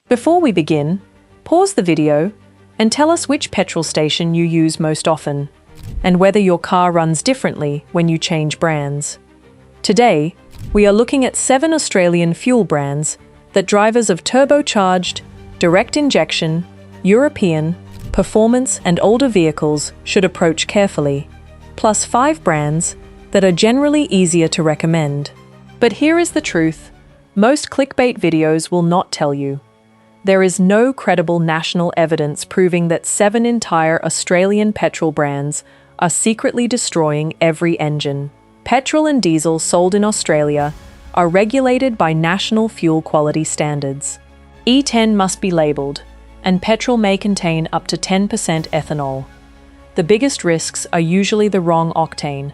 Before we begin, pause the video and tell us which petrol station you use most often, and whether your car runs differently when you change brands. Today, we are looking at 7 Australian fuel brands that drivers of turbocharged, direct injection, European, performance and older vehicles should approach carefully, plus 5 brands that are generally easier to recommend. But here is the truth: most clickbait videos will not tell you. There is no credible national evidence proving that 7 entire Australian petrol brands are secretly destroying every engine. Petrol and diesel sold in Australia are regulated by national fuel quality standards. E10 must be labelled, and petrol may contain up to 10% ethanol. The biggest risks are usually the wrong octane,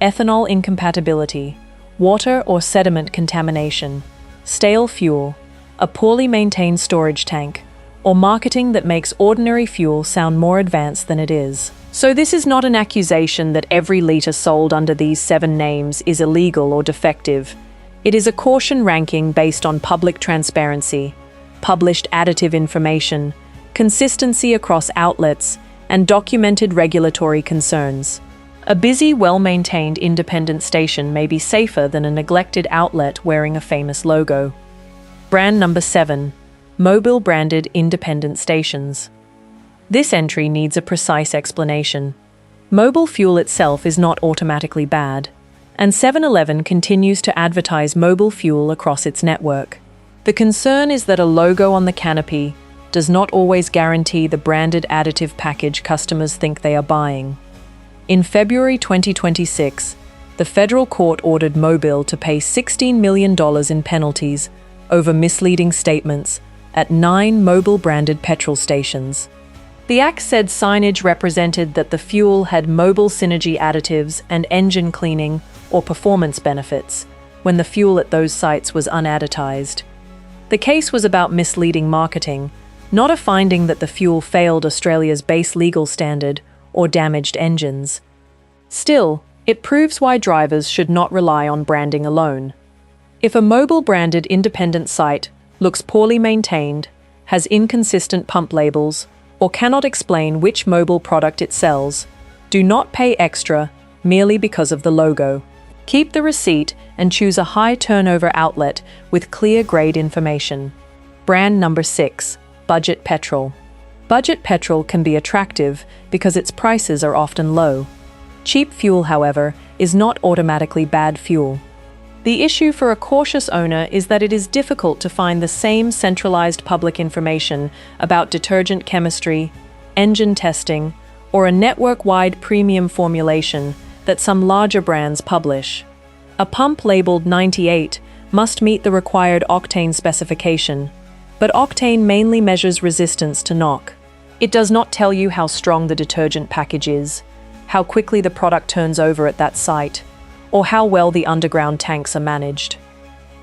ethanol incompatibility, water or sediment contamination, stale fuel, a poorly maintained storage tank, or marketing that makes ordinary fuel sound more advanced than it is. So this is not an accusation that every litre sold under these 7 names is illegal or defective. It is a caution ranking based on public transparency, published additive information, consistency across outlets, and documented regulatory concerns. A busy, well-maintained independent station may be safer than a neglected outlet wearing a famous logo. Brand number 7, Mobil branded independent stations. This entry needs a precise explanation. Mobil fuel itself is not automatically bad, and 7-Eleven continues to advertise Mobil fuel across its network. The concern is that a logo on the canopy does not always guarantee the branded additive package customers think they are buying. In February 2026, the federal court ordered Mobil to pay $16 million in penalties over misleading statements at 9 Mobil-branded petrol stations. The act said signage represented that the fuel had Mobil Synergy additives and engine cleaning or performance benefits, when the fuel at those sites was unadvertised. The case was about misleading marketing, not a finding that the fuel failed Australia's base legal standard or damaged engines. Still, it proves why drivers should not rely on branding alone. If a Mobil-branded independent site looks poorly maintained, has inconsistent pump labels, or cannot explain which Mobil product it sells, do not pay extra merely because of the logo. Keep the receipt and choose a high-turnover outlet with clear grade information. Brand number 6, Budget Petrol. Budget petrol can be attractive because its prices are often low. Cheap fuel, however, is not automatically bad fuel. The issue for a cautious owner is that it is difficult to find the same centralized public information about detergent chemistry, engine testing, or a network-wide premium formulation that some larger brands publish. A pump labeled 98 must meet the required octane specification, but octane mainly measures resistance to knock. It does not tell you how strong the detergent package is, how quickly the product turns over at that site, or how well the underground tanks are managed.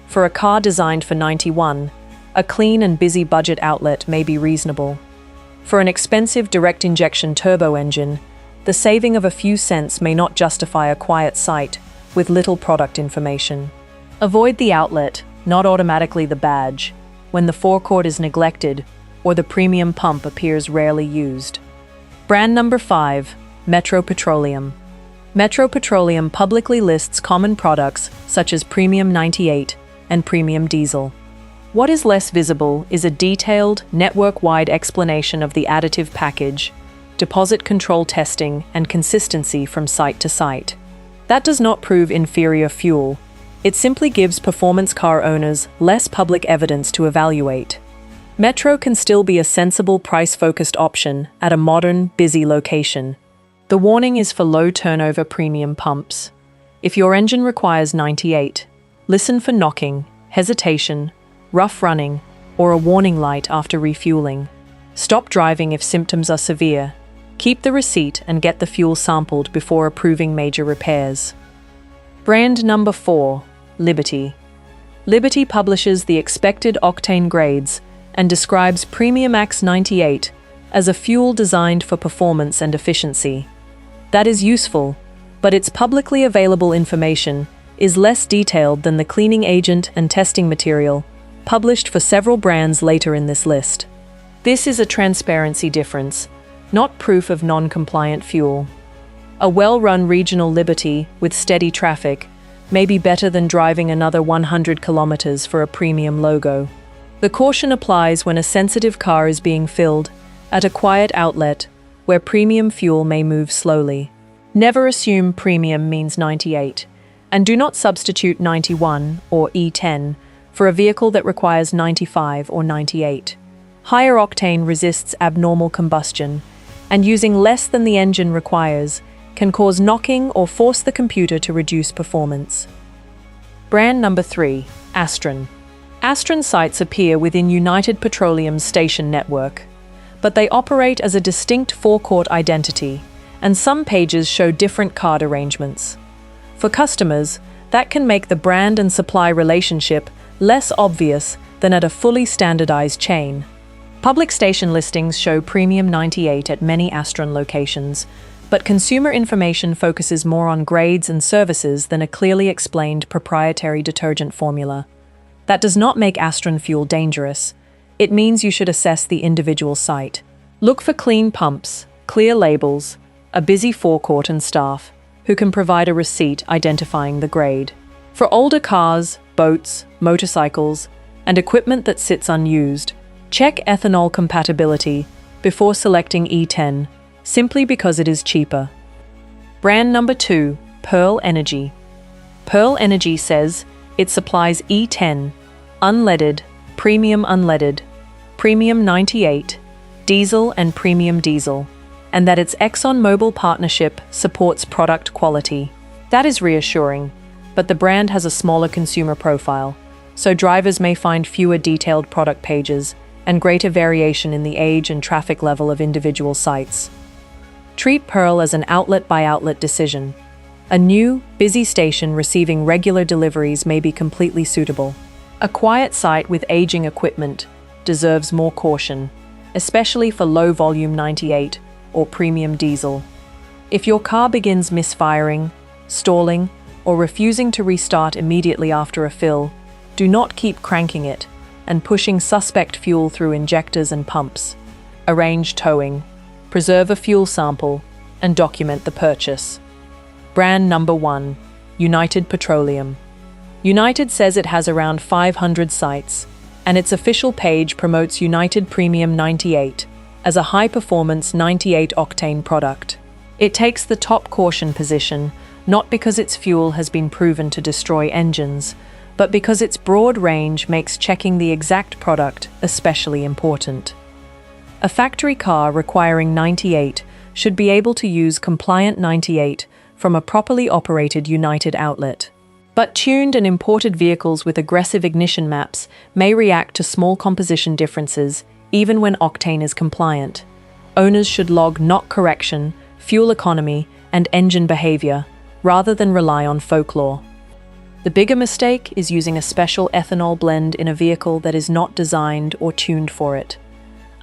For a car designed for 91, a clean and busy budget outlet may be reasonable. For an expensive direct injection turbo engine, the saving of a few cents may not justify a quiet site with little product information. Avoid the outlet, not automatically the badge, when the forecourt is neglected or the premium pump appears rarely used. Brand number 5, Metro Petroleum. Metro Petroleum publicly lists common products such as Premium 98 and Premium Diesel. What is less visible is a detailed, network-wide explanation of the additive package, deposit control testing, and consistency from site to site. That does not prove inferior fuel. It simply gives performance car owners less public evidence to evaluate. Metro can still be a sensible price-focused option at a modern, busy location. The warning is for low-turnover premium pumps. If your engine requires 98, listen for knocking, hesitation, rough running, or a warning light after refueling. Stop driving if symptoms are severe. Keep the receipt and get the fuel sampled before approving major repairs. Brand number 4, Liberty. Liberty publishes the expected octane grades and describes Premium Max 98 as a fuel designed for performance and efficiency. That is useful, but its publicly available information is less detailed than the cleaning agent and testing material, published for several brands later in this list. This is a transparency difference, not proof of non-compliant fuel. A well-run regional Liberty with steady traffic may be better than driving another 100 kilometers for a premium logo. The caution applies when a sensitive car is being filled at a quiet outlet where premium fuel may move slowly. Never assume premium means 98, and do not substitute 91 or E10 for a vehicle that requires 95 or 98. Higher octane resists abnormal combustion, and using less than the engine requires can cause knocking or force the computer to reduce performance. Brand number 3, Astron. Astron sites appear within United Petroleum's station network, but they operate as a distinct forecourt identity, and some pages show different card arrangements. For customers, that can make the brand and supply relationship less obvious than at a fully standardized chain. Public station listings show Premium 98 at many Astron locations, but consumer information focuses more on grades and services than a clearly explained proprietary detergent formula. That does not make Astron fuel dangerous. It means you should assess the individual site. Look for clean pumps, clear labels, a busy forecourt and staff who can provide a receipt identifying the grade. For older cars, boats, motorcycles, and equipment that sits unused, check ethanol compatibility before selecting E10, simply because it is cheaper. Brand number 2, Pearl Energy. Pearl Energy says it supplies E10, unleaded, premium 98, diesel and premium diesel, and that its ExxonMobil partnership supports product quality. That is reassuring, but the brand has a smaller consumer profile, so drivers may find fewer detailed product pages and greater variation in the age and traffic level of individual sites. Treat Pearl as an outlet-by-outlet decision. A new, busy station receiving regular deliveries may be completely suitable. A quiet site with aging equipment deserves more caution, especially for low-volume 98 or premium diesel. If your car begins misfiring, stalling, or refusing to restart immediately after a fill, do not keep cranking it and pushing suspect fuel through injectors and pumps. Arrange towing, preserve a fuel sample, and document the purchase. Brand number 1, United Petroleum. United says it has around 500 sites, and its official page promotes United Premium 98 as a high-performance 98-octane product. It takes the top caution position, not because its fuel has been proven to destroy engines, but because its broad range makes checking the exact product especially important. A factory car requiring 98 should be able to use compliant 98 from a properly operated United outlet. But tuned and imported vehicles with aggressive ignition maps may react to small composition differences even when octane is compliant. Owners should log knock correction, fuel economy, and engine behavior, rather than rely on folklore. The bigger mistake is using a special ethanol blend in a vehicle that is not designed or tuned for it.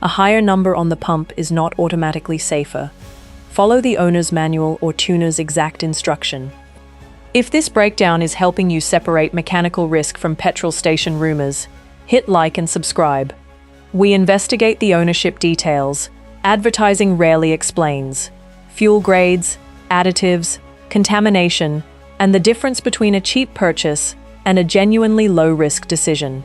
A higher number on the pump is not automatically safer. Follow the owner's manual or tuner's exact instruction. If this breakdown is helping you separate mechanical risk from petrol station rumors, hit like and subscribe. We investigate the ownership details. Advertising rarely explains. Fuel grades, additives, contamination, and the difference between a cheap purchase and a genuinely low-risk decision.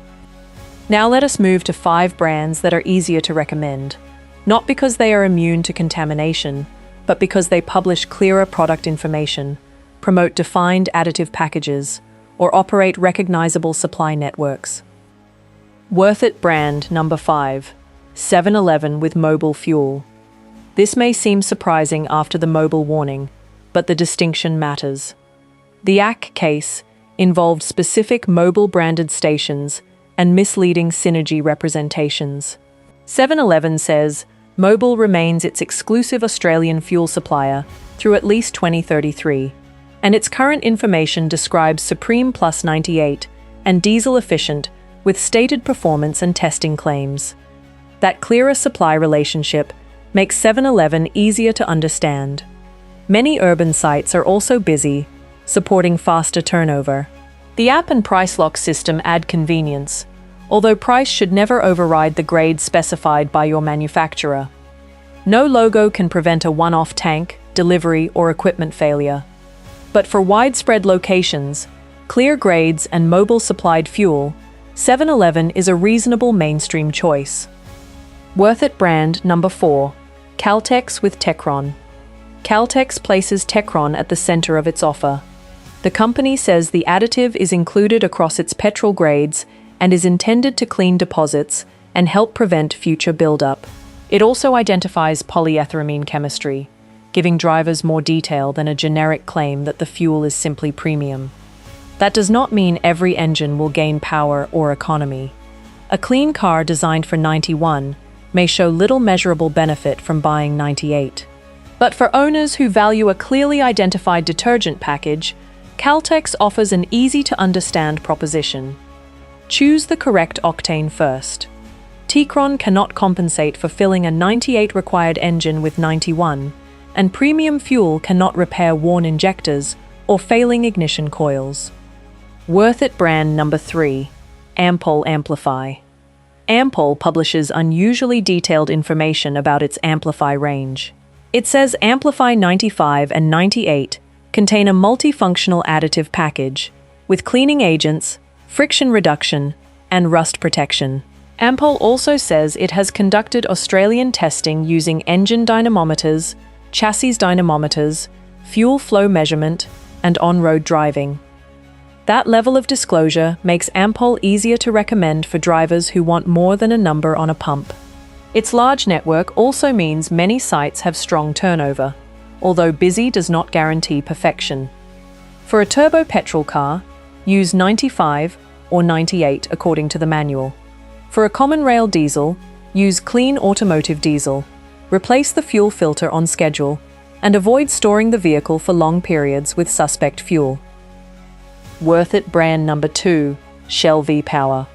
Now let us move to 5 brands that are easier to recommend, not because they are immune to contamination, but because they publish clearer product information, promote defined additive packages, or operate recognizable supply networks. Worth It brand number 5, 7-Eleven with mobile fuel. This may seem surprising after the mobile warning, but the distinction matters. The AC case involved specific mobile-branded stations and misleading synergy representations. 7-Eleven says Mobil remains its exclusive Australian fuel supplier through at least 2033, and its current information describes Supreme Plus 98 and diesel efficient with stated performance and testing claims. That clearer supply relationship makes 7-Eleven easier to understand. Many urban sites are also busy, supporting faster turnover. The app and price lock system add convenience, although price should never override the grade specified by your manufacturer. No logo can prevent a one-off tank, delivery, or equipment failure. But for widespread locations, clear grades, and mobile-supplied fuel, 7-Eleven is a reasonable mainstream choice. Worth It brand number 4, Caltex with Techron. Caltex places Techron at the center of its offer. The company says the additive is included across its petrol grades and is intended to clean deposits and help prevent future buildup. It also identifies polyethylamine chemistry, giving drivers more detail than a generic claim that the fuel is simply premium. That does not mean every engine will gain power or economy. A clean car designed for 91 may show little measurable benefit from buying 98. But for owners who value a clearly identified detergent package, Caltex offers an easy-to-understand proposition. Choose the correct octane first. Techron cannot compensate for filling a 98 required engine with 91, and premium fuel cannot repair worn injectors or failing ignition coils. Worth It brand number 3, Ampol Amplify. Ampol publishes unusually detailed information about its Amplify range. It says Amplify 95 and 98 contain a multifunctional additive package with cleaning agents, friction reduction, and rust protection. Ampol also says it has conducted Australian testing using engine dynamometers, chassis dynamometers, fuel flow measurement, and on-road driving. That level of disclosure makes Ampol easier to recommend for drivers who want more than a number on a pump. Its large network also means many sites have strong turnover, although busy does not guarantee perfection. For a turbo petrol car, use 95 or 98 according to the manual. For a common rail diesel, use clean automotive diesel. Replace the fuel filter on schedule, and avoid storing the vehicle for long periods with suspect fuel. Worth It brand number 2, Shell V-Power.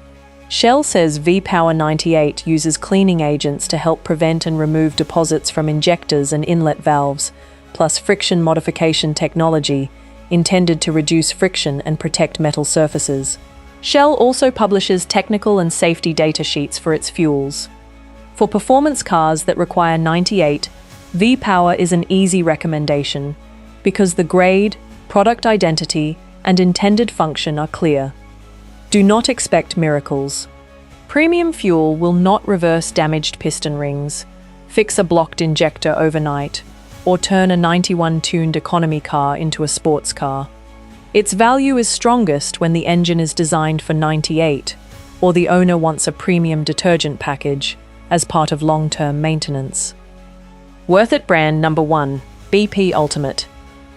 Shell says V-Power 98 uses cleaning agents to help prevent and remove deposits from injectors and inlet valves, plus friction modification technology intended to reduce friction and protect metal surfaces. Shell also publishes technical and safety data sheets for its fuels. For performance cars that require 98, V-Power is an easy recommendation because the grade, product identity, and intended function are clear. Do not expect miracles. Premium fuel will not reverse damaged piston rings, fix a blocked injector overnight, or turn a 91-tuned economy car into a sports car. Its value is strongest when the engine is designed for 98, or the owner wants a premium detergent package as part of long-term maintenance. Worth It brand number 1, BP Ultimate.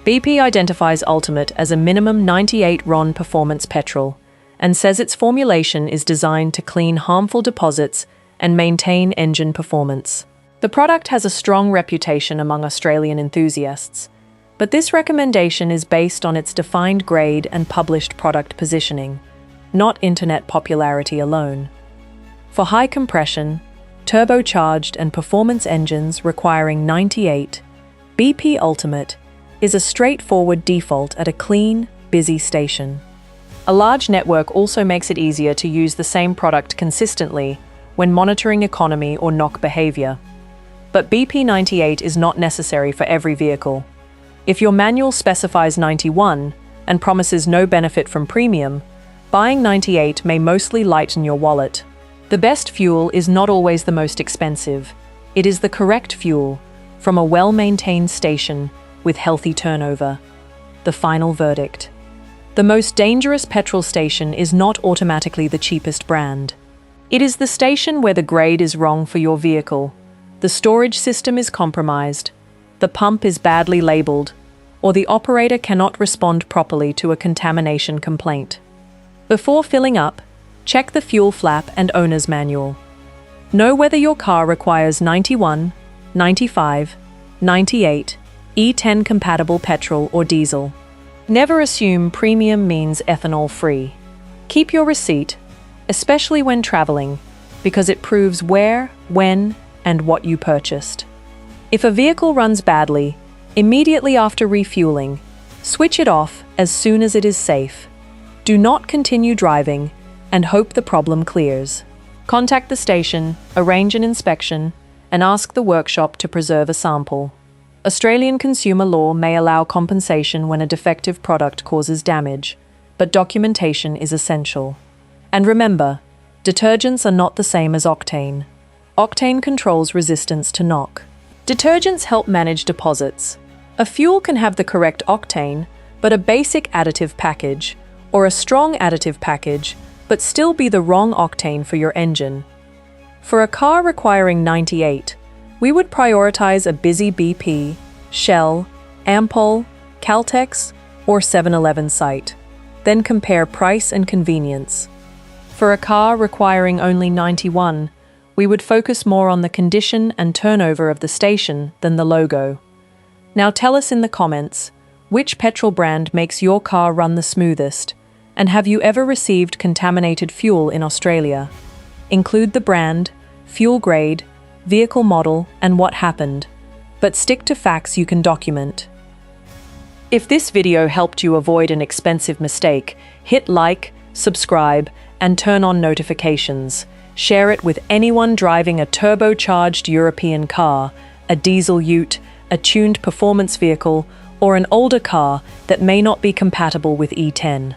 BP identifies Ultimate as a minimum 98 RON performance petrol and says its formulation is designed to clean harmful deposits and maintain engine performance. The product has a strong reputation among Australian enthusiasts, but this recommendation is based on its defined grade and published product positioning, not internet popularity alone. For high compression, turbocharged and performance engines requiring 98, BP Ultimate is a straightforward default at a clean, busy station. A large network also makes it easier to use the same product consistently when monitoring economy or knock behavior. But BP 98 is not necessary for every vehicle. If your manual specifies 91 and promises no benefit from premium, buying 98 may mostly lighten your wallet. The best fuel is not always the most expensive. It is the correct fuel from a well-maintained station with healthy turnover. The final verdict. The most dangerous petrol station is not automatically the cheapest brand. It is the station where the grade is wrong for your vehicle, the storage system is compromised, the pump is badly labeled, or the operator cannot respond properly to a contamination complaint. Before filling up, check the fuel flap and owner's manual. Know whether your car requires 91, 95, 98, E10 compatible petrol or diesel. Never assume premium means ethanol-free. Keep your receipt, especially when traveling, because it proves where, when, and what you purchased. If a vehicle runs badly, immediately after refueling, switch it off as soon as it is safe. Do not continue driving and hope the problem clears. Contact the station, arrange an inspection, and ask the workshop to preserve a sample. Australian consumer law may allow compensation when a defective product causes damage, but documentation is essential. And remember, detergents are not the same as octane. Octane controls resistance to knock. Detergents help manage deposits. A fuel can have the correct octane, but a basic additive package, or a strong additive package, but still be the wrong octane for your engine. For a car requiring 98, we would prioritize a busy BP, Shell, Ampol, Caltex, or 7-Eleven site. Then compare price and convenience. For a car requiring only 91, we would focus more on the condition and turnover of the station than the logo. Now tell us in the comments, which petrol brand makes your car run the smoothest? And have you ever received contaminated fuel in Australia? Include the brand, fuel grade, vehicle model, and what happened. But stick to facts you can document. If this video helped you avoid an expensive mistake, hit like, subscribe, and turn on notifications. Share it with anyone driving a turbocharged European car, a diesel ute, a tuned performance vehicle, or an older car that may not be compatible with E10.